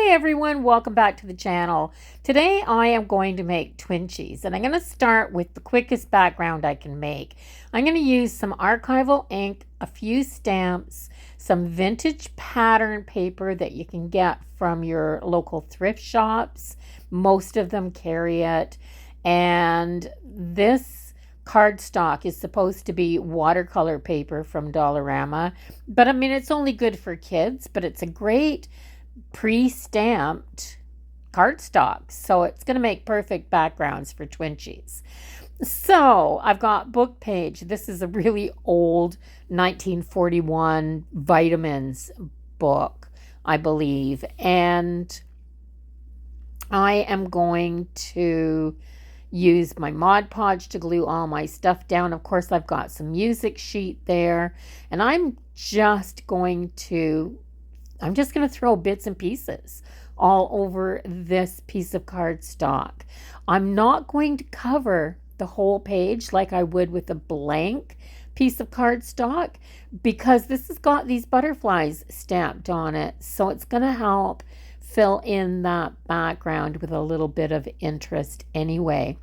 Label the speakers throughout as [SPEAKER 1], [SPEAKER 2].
[SPEAKER 1] Hi everyone, welcome back to the channel. Today I am going to make Twinchies and I'm going to start with the quickest background I can make. I'm going to use some archival ink, a few stamps, some vintage pattern paper that you can get from your local thrift shops. Most of them carry it. And this cardstock is supposed to be watercolor paper from Dollarama. But I mean, it's only good for kids, but it's a great pre-stamped cardstock, so it's going to make perfect backgrounds for Twinchies. So I've got book page. This is a really old 1941 vitamins book, I believe, and I am going to use my Mod Podge to glue all my stuff down. Of course, I've got some music sheet there, and I'm just going to throw bits and pieces all over this piece of cardstock. I'm not going to cover the whole page like I would with a blank piece of cardstock because this has got these butterflies stamped on it. So it's going to help fill in that background with a little bit of interest anyway.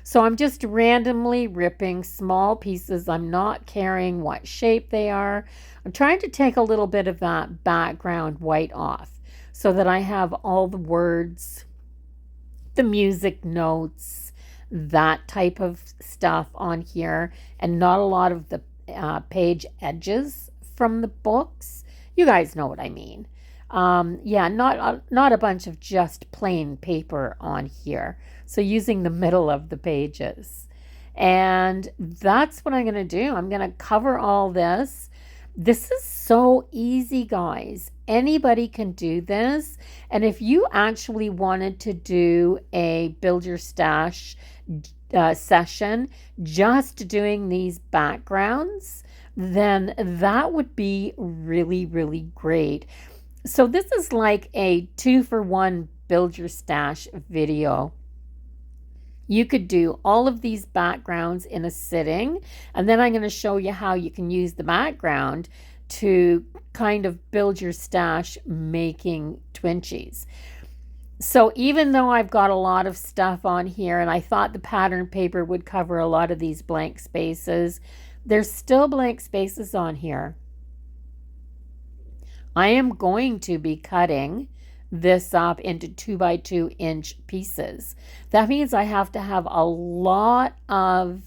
[SPEAKER 1] So I'm just randomly ripping small pieces. I'm not caring what shape they are. I'm trying to take a little bit of that background white off so that I have all the words, the music notes, that type of stuff on here, and not a lot of the page edges from the books. You guys know what I mean. Yeah, not a bunch of just plain paper on here. So using the middle of the pages. And that's what I'm going to do. I'm going to cover all this. This is so easy, guys. Anybody can do this. And if you actually wanted to do a Build Your Stash session, just doing these backgrounds, then that would be really, really great. So this is like a 2-for-1 Build Your Stash video. You could do all of these backgrounds in a sitting, and then I'm going to show you how you can use the background to kind of build your stash making Twinchies. So even though I've got a lot of stuff on here, and I thought the pattern paper would cover a lot of these blank spaces, there's still blank spaces on here. I am going to be cutting this up into 2x2 inch pieces. That means I have to have a lot of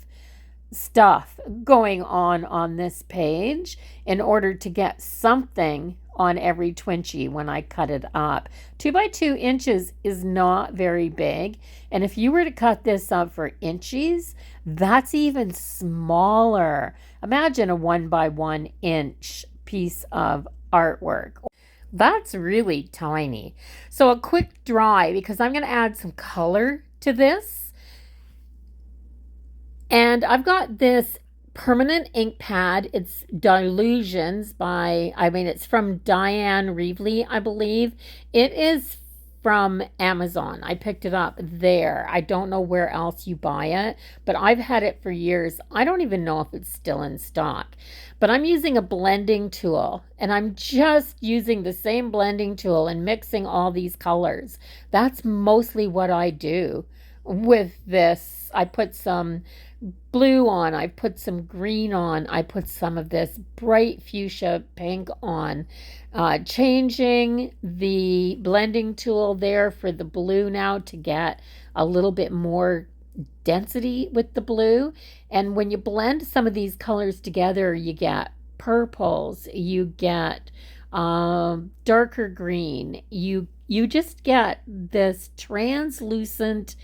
[SPEAKER 1] stuff going on this page in order to get something on every Twinchie when I cut it up. 2x2 inches is not very big, and if you were to cut this up for inches, that's even smaller. Imagine a 1x1 inch piece of artwork. That's really tiny. So a quick dry, because I'm going to add some color to this. And I've got this permanent ink pad. It's Dilutions it's from Diane Reevely, I believe. It is from Amazon. I picked it up there. I don't know where else you buy it, but I've had it for years. I don't even know if it's still in stock. But I'm using a blending tool, and I'm just using the same blending tool and mixing all these colors. That's mostly what I do with this. I put some blue on, I put some green on, I put some of this bright fuchsia pink on, changing the blending tool there for the blue now to get a little bit more density with the blue. And when you blend some of these colors together, you get purples, you get darker green, you just get this translucent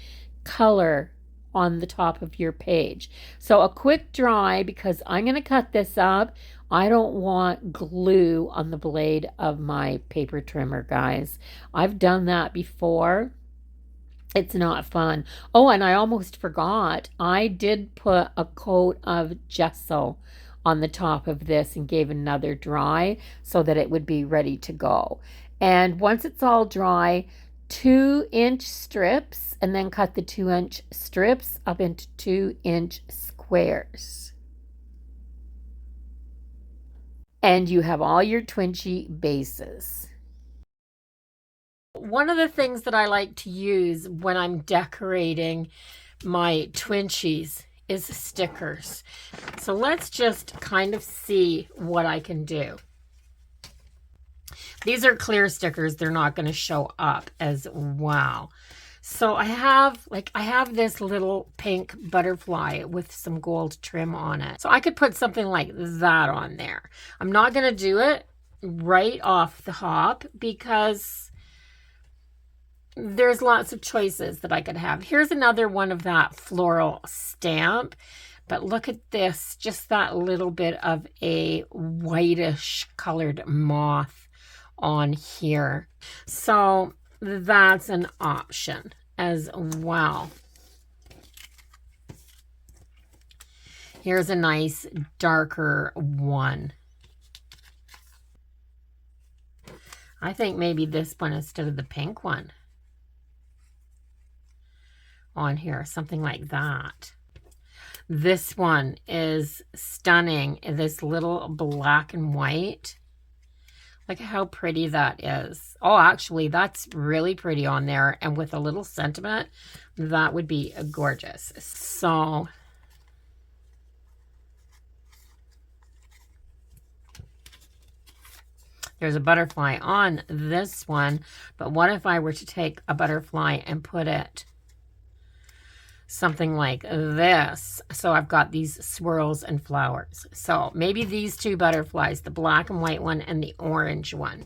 [SPEAKER 1] color on the top of your page. So a quick dry, because I'm going to cut this up. I don't want glue on the blade of my paper trimmer, guys. I've done that before. It's not fun. Oh, and I almost forgot. I did put a coat of gesso on the top of this and gave another dry so that it would be ready to go. And once it's all dry, 2-inch strips, and then cut the 2-inch strips up into 2-inch squares. And you have all your Twinchie bases. one of the things that I like to use when I'm decorating my Twinchies is stickers. So let's just kind of see what I can do. These are clear stickers. They're not going to show up as well. So I have this little pink butterfly with some gold trim on it. So I could put something like that on there. I'm not going to do it right off the hop because there's lots of choices that I could have. Here's another one of that floral stamp. But look at this, just that little bit of a whitish colored moth on here. So that's an option as well. Here's a nice darker one. I think maybe this one instead of the pink one on here, something like that. This one is stunning. This little black and white. Look at how pretty that is. Oh, actually, that's really pretty on there. And with a little sentiment, that would be gorgeous. So there's a butterfly on this one. But what if I were to take a butterfly and put it something like this? So I've got these swirls and flowers. So maybe these two butterflies, the black and white one and the orange one.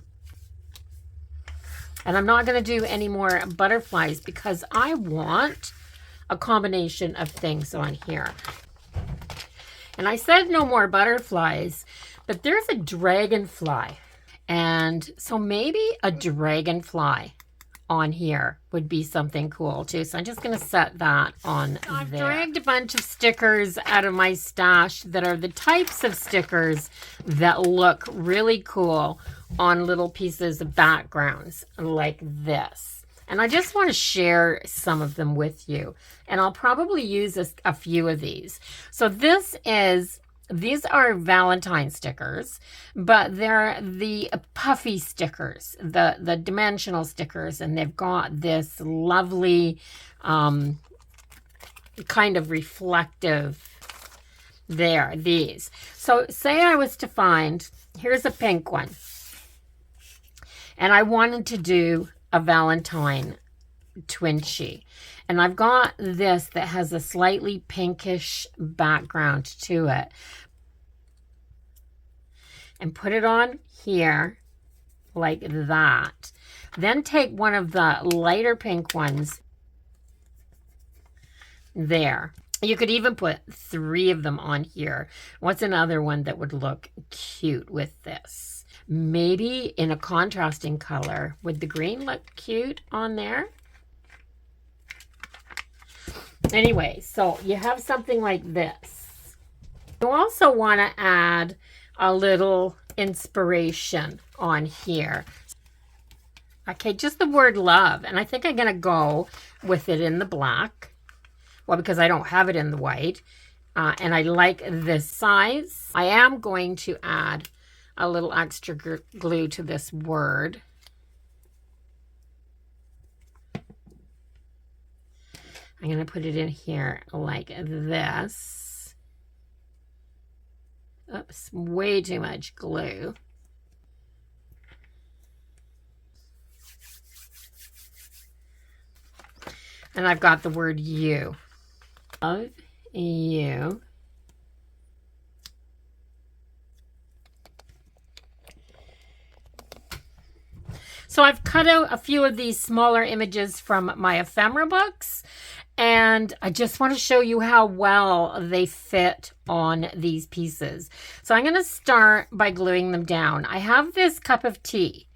[SPEAKER 1] And I'm not going to do any more butterflies because I want a combination of things on here. And I said no more butterflies, but there's a dragonfly. And so maybe a dragonfly on here would be something cool too. So I'm just going to set that on there. I've dragged a bunch of stickers out of my stash that are the types of stickers that look really cool on little pieces of backgrounds like this. And I just want to share some of them with you. And I'll probably use a few of these. So these are Valentine stickers, but they're the puffy stickers, the dimensional stickers, and they've got this lovely kind of reflective there, these. So say I was to find, here's a pink one, and I wanted to do a Valentine Twinchie. And I've got this that has a slightly pinkish background to it. And put it on here like that. Then take one of the lighter pink ones there. You could even put 3 of them on here. What's another one that would look cute with this? Maybe in a contrasting color. Would the green look cute on there? Anyway, so you have something like this. You also want to add a little inspiration on here. Okay, just the word love. And I think I'm going to go with it in the black. Well, because I don't have it in the white. And I like this size. I am going to add a little extra glue to this word. I'm going to put it in here like this. Oops, way too much glue. And I've got the word you. Love you. So I've cut out a few of these smaller images from my ephemera books. And I just want to show you how well they fit on these pieces. So I'm going to start by gluing them down. I have this cup of tea.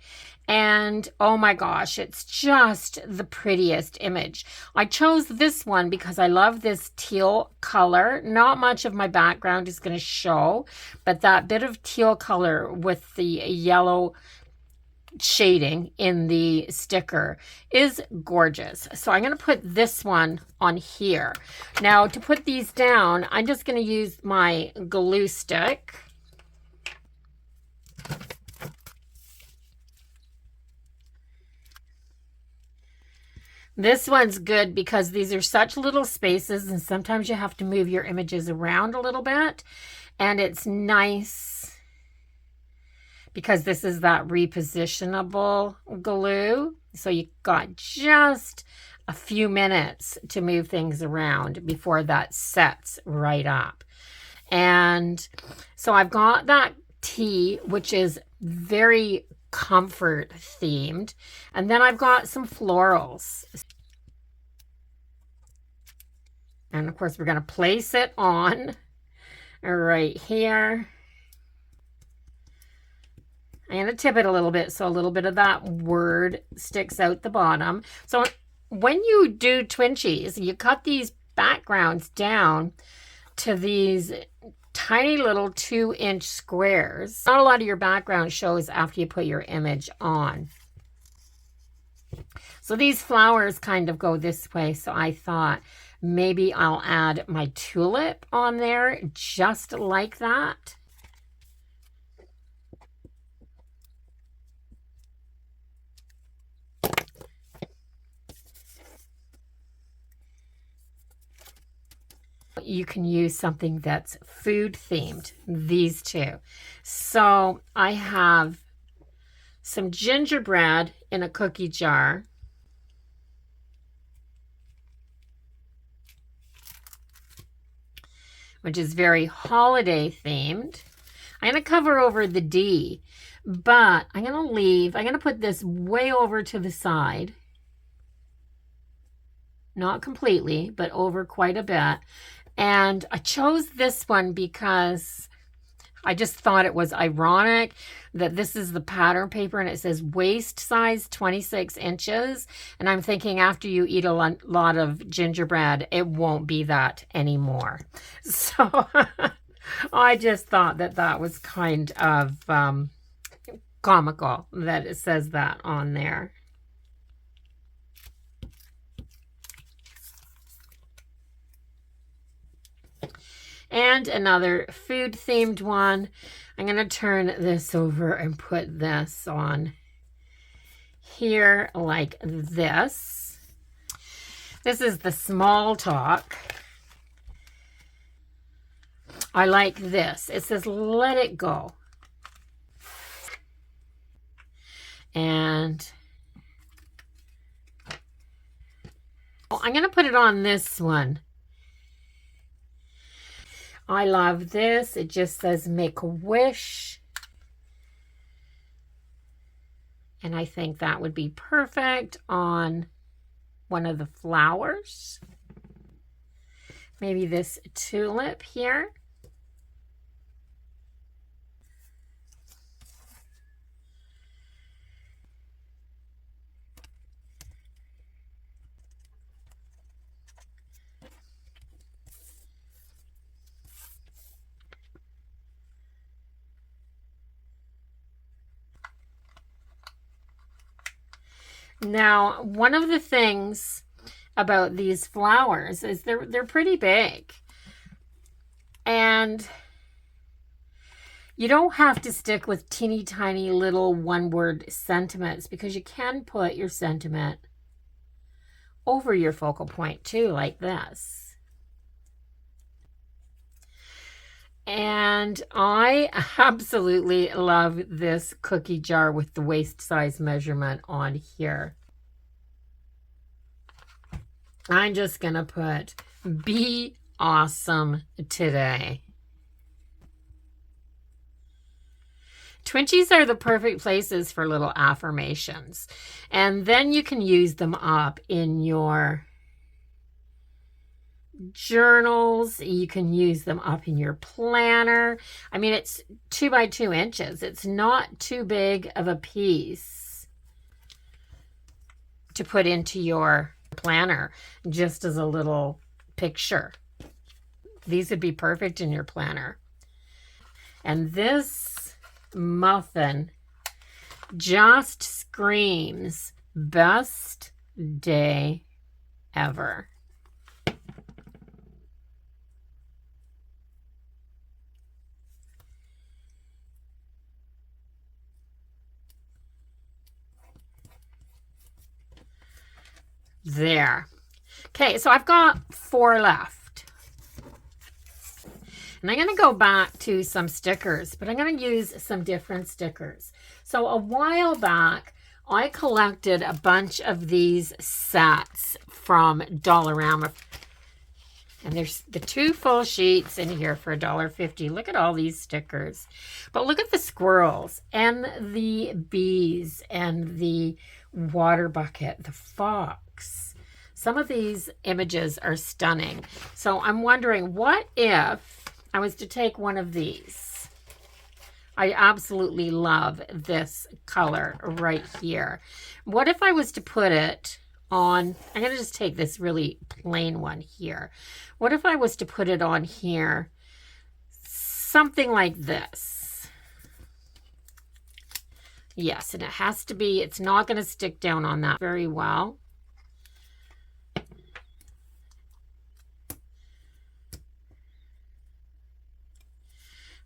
[SPEAKER 1] And oh my gosh, it's just the prettiest image. I chose this one because I love this teal color. Not much of my background is going to show, but that bit of teal color with the yellow shading in the sticker is gorgeous. So I'm going to put this one on here. Now to put these down, I'm just going to use my glue stick. This one's good because these are such little spaces and sometimes you have to move your images around a little bit. And it's nice because this is that repositionable glue. So you got just a few minutes to move things around before that sets right up. And so I've got that tea, which is very comfort themed. And then I've got some florals. And of course, we're going to place it on right here. I'm going to tip it a little bit so a little bit of that word sticks out the bottom. So when you do Twinchies, you cut these backgrounds down to these tiny little 2-inch squares. Not a lot of your background shows after you put your image on. So these flowers kind of go this way. So I thought maybe I'll add my tulip on there just like that. You can use something that's food themed, these two. So I have some gingerbread in a cookie jar. Which is very holiday themed. I'm going to cover over the D, but I'm going to put this way over to the side. Not completely, but over quite a bit. And I chose this one because I just thought it was ironic that this is the pattern paper and it says waist size 26 inches. And I'm thinking after you eat a lot of gingerbread, it won't be that anymore. So I just thought that that was kind of comical that it says that on there. And another food themed one. I'm going to turn this over and put this on here like this. This is the small talk. I like this. It says, let it go. And I'm going to put it on this one. I love this. It just says make a wish. And I think that would be perfect on one of the flowers. Maybe this tulip here. Now, one of the things about these flowers is they're pretty big. And you don't have to stick with teeny tiny little one-word sentiments because you can put your sentiment over your focal point too, like this. And I absolutely love this cookie jar with the waist size measurement on here. I'm just going to put, be awesome today. Twinchies are the perfect places for little affirmations. And then you can use them up in your journals. You can use them up in your planner. I mean, it's 2 by 2 inches. It's not too big of a piece to put into your planner just as a little picture. These would be perfect in your planner. And this muffin just screams best day ever. There. Okay, so I've got 4 left. And I'm going to go back to some stickers, but I'm going to use some different stickers. So a while back, I collected a bunch of these sets from Dollarama. And there's the 2 full sheets in here for $1.50. Look at all these stickers. But look at the squirrels and the bees and the water bucket, the fox. Some of these images are stunning. So I'm wondering, what if I was to take one of these? I absolutely love this color right here. What if I was to put it on, I'm going to just take this really plain one here. What if I was to put it on here, something like this? Yes, and it has to be, it's not going to stick down on that very well.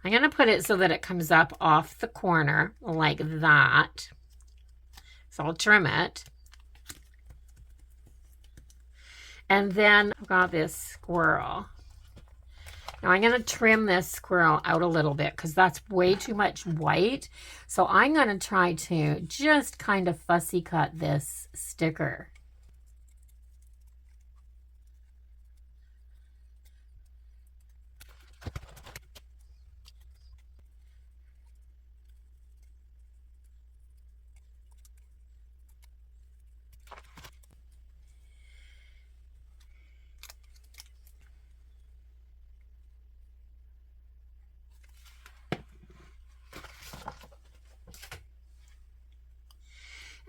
[SPEAKER 1] I'm going to put it so that it comes up off the corner like that. So I'll trim it. And then I've got this squirrel. Now I'm going to trim this squirrel out a little bit because that's way too much white. So I'm going to try to just kind of fussy cut this sticker.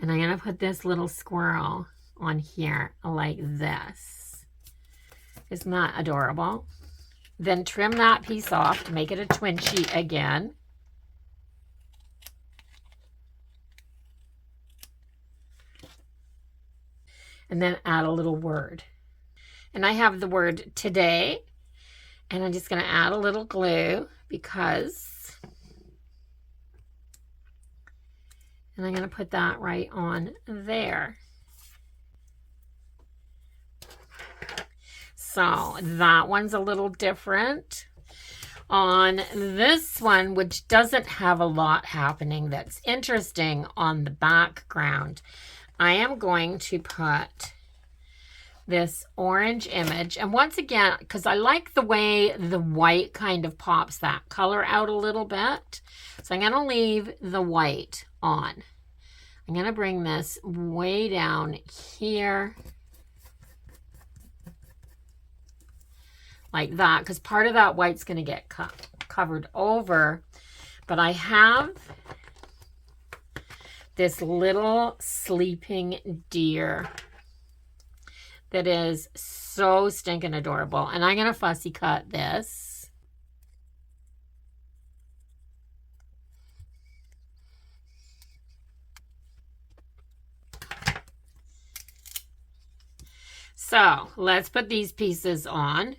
[SPEAKER 1] And I'm going to put this little squirrel on here like this. Isn't that adorable? Then trim that piece off to make it a twin sheet again. And then add a little word. And I have the word today. And I'm just going to add a little glue because... And I'm going to put that right on there. So that one's a little different. On this one, which doesn't have a lot happening that's interesting on the background, I am going to put this orange image. And once again, because I like the way the white kind of pops that color out a little bit. So I'm going to leave the white on. I'm going to bring this way down here. Like that, because part of that white's going to get covered over. But I have this little sleeping deer that is so stinking adorable. And I'm going to fussy cut this. So let's put these pieces on.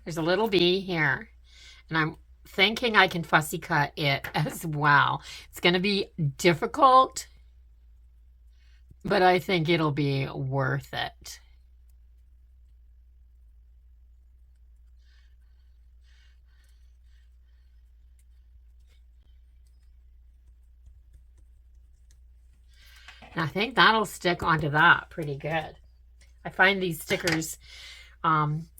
[SPEAKER 1] There's a little bee here, and I'm thinking I can fussy cut it as well. It's going to be difficult, but I think it'll be worth it. And I think that'll stick onto that pretty good. I find these stickers,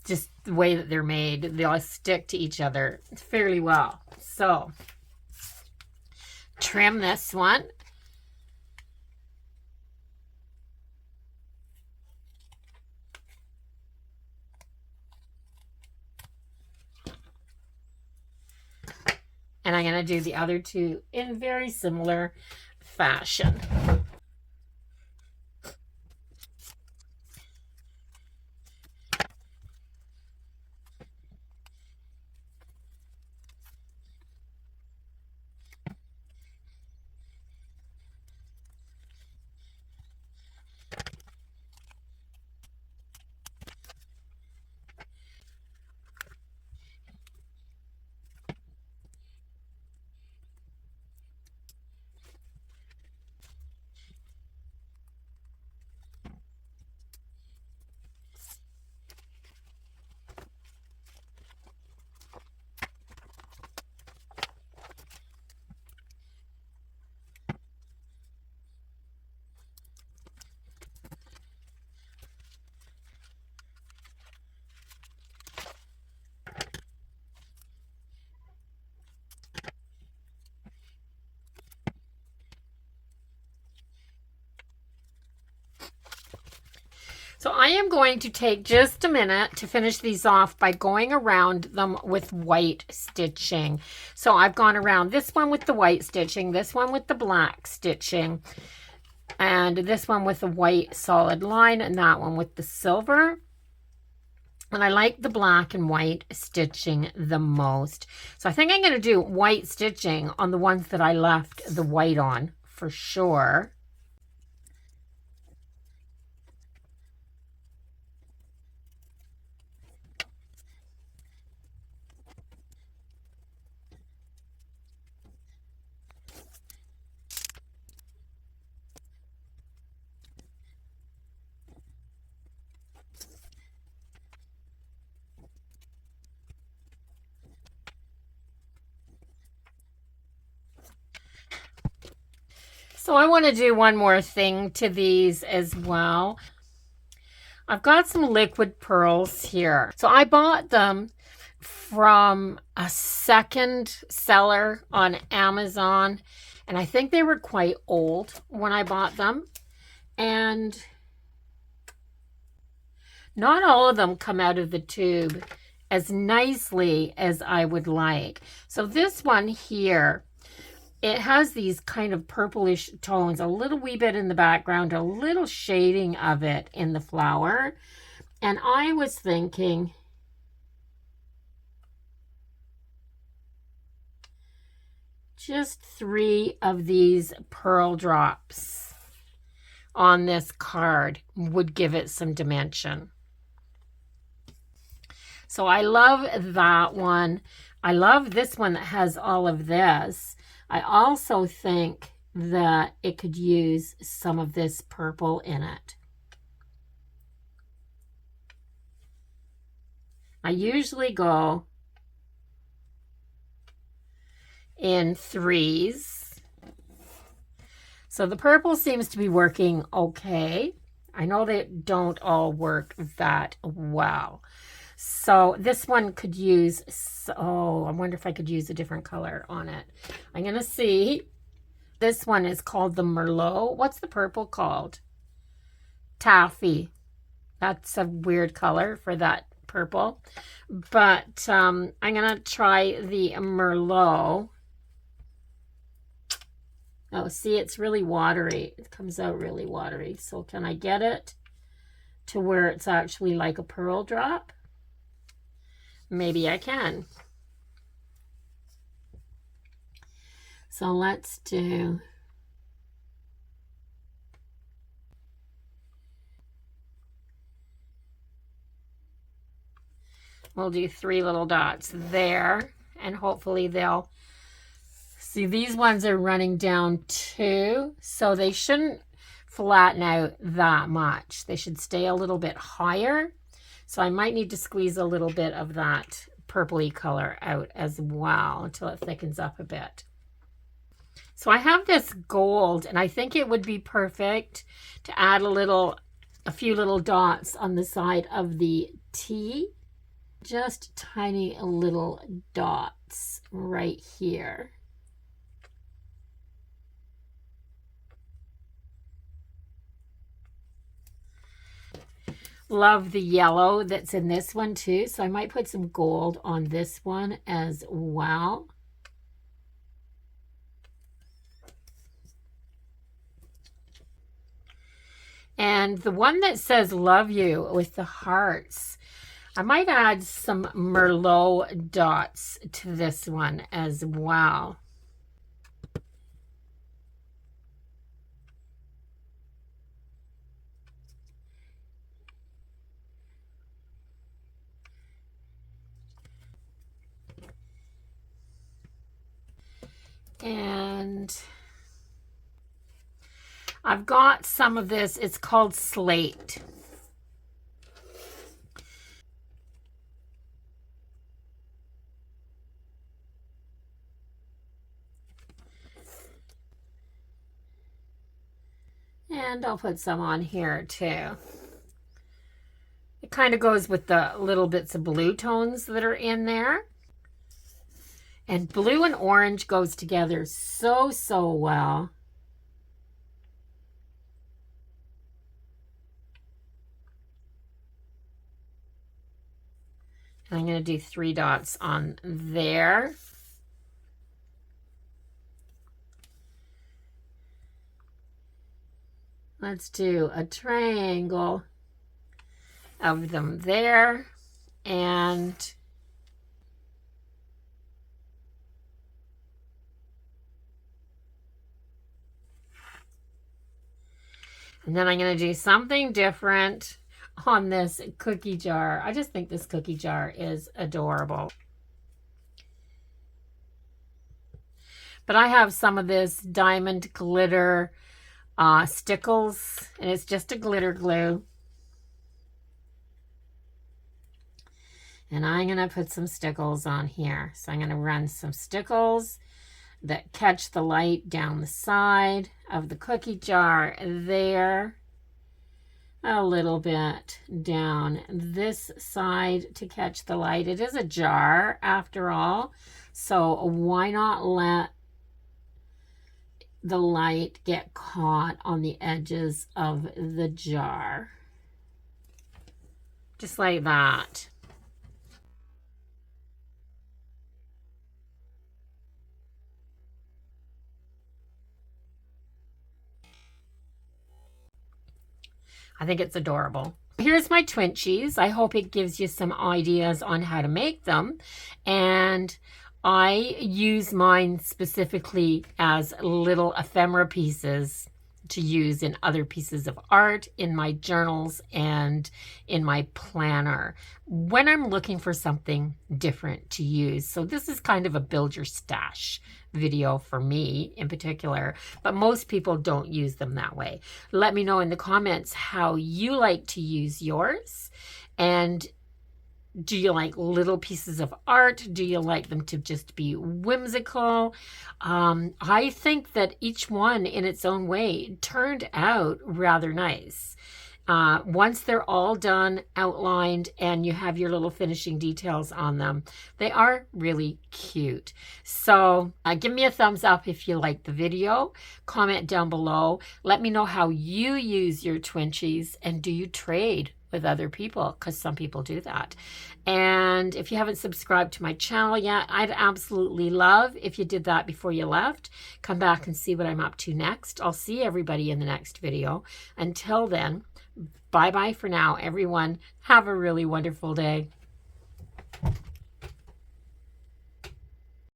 [SPEAKER 1] just the way that they're made, they all stick to each other fairly well. So, trim this one. And I'm going to do the other two in very similar fashion. So I am going to take just a minute to finish these off by going around them with white stitching. So I've gone around this one with the white stitching, this one with the black stitching, and this one with the white solid line, and that one with the silver. And I like the black and white stitching the most. So I think I'm going to do white stitching on the ones that I left the white on for sure. So I want to do one more thing to these as well. I've got some liquid pearls here. So I bought them from a second seller on Amazon, and I think they were quite old when I bought them. And not all of them come out of the tube as nicely as I would like. So this one here, it has these kind of purplish tones, a little wee bit in the background, a little shading of it in the flower. And I was thinking, just 3 of these pearl drops on this card would give it some dimension. So I love that one. I love this one that has all of this. I also think that it could use some of this purple in it. I usually go in 3s. So the purple seems to be working okay. I know they don't all work that well. So this one could use, oh, I wonder if I could use a different color on it. I'm going to see. This one is called the Merlot. What's the purple called? Taffy. That's a weird color for that purple. But I'm going to try the Merlot. Oh, see, it's really watery. It comes out really watery. So can I get it to where it's actually like a pearl drop? Maybe I can. So let's do, we'll do 3 little dots there, and hopefully they'll, see, these ones are running down too, so they shouldn't flatten out that much. They should stay a little bit higher. So I might need to squeeze a little bit of that purpley color out as well until it thickens up a bit. So I have this gold, and I think it would be perfect to add a few little dots on the side of the T. Just tiny little dots right here. Love the yellow that's in this one too, so I might put some gold on this one as well. And the one that says love you with the hearts, I might add some Merlot dots to this one as well. And I've got some of this. It's called Slate. And I'll put some on here too. It kind of goes with the little bits of blue tones that are in there. And blue and orange goes together so, so well. I'm going to do 3 dots on there. Let's do a triangle of them there, and then I'm going to do something different on this cookie jar. I just think this cookie jar is adorable. But I have some of this diamond glitter stickles, and it's just a glitter glue. And I'm going to put some stickles on here. So I'm going to run some stickles that catch the light down the side of the cookie jar there. A little bit down this side to catch the light. It is a jar after all, so why not let the light get caught on the edges of the jar? Just like that. I think it's adorable. Here's my Twinchies. I hope it gives you some ideas on how to make them. And I use mine specifically as little ephemera pieces to use in other pieces of art, in my journals, and in my planner when I'm looking for something different to use. So this is kind of a build your stash video for me in particular, but most people don't use them that way. Let me know in the comments how you like to use yours, and do you like little pieces of art? Do you like them to just be whimsical? I think that each one in its own way turned out rather nice. Once they're all done, outlined, and you have your little finishing details on them, they are really cute. So give me a thumbs up if you like the video. Comment down below. Let me know how you use your Twinchies, and do you trade with other people, because some people do that. And if you haven't subscribed to my channel yet, I'd absolutely love if you did that before you left. Come back and see what I'm up to next. I'll see everybody in the next video. Until then, bye-bye for now, everyone. Have a really wonderful day.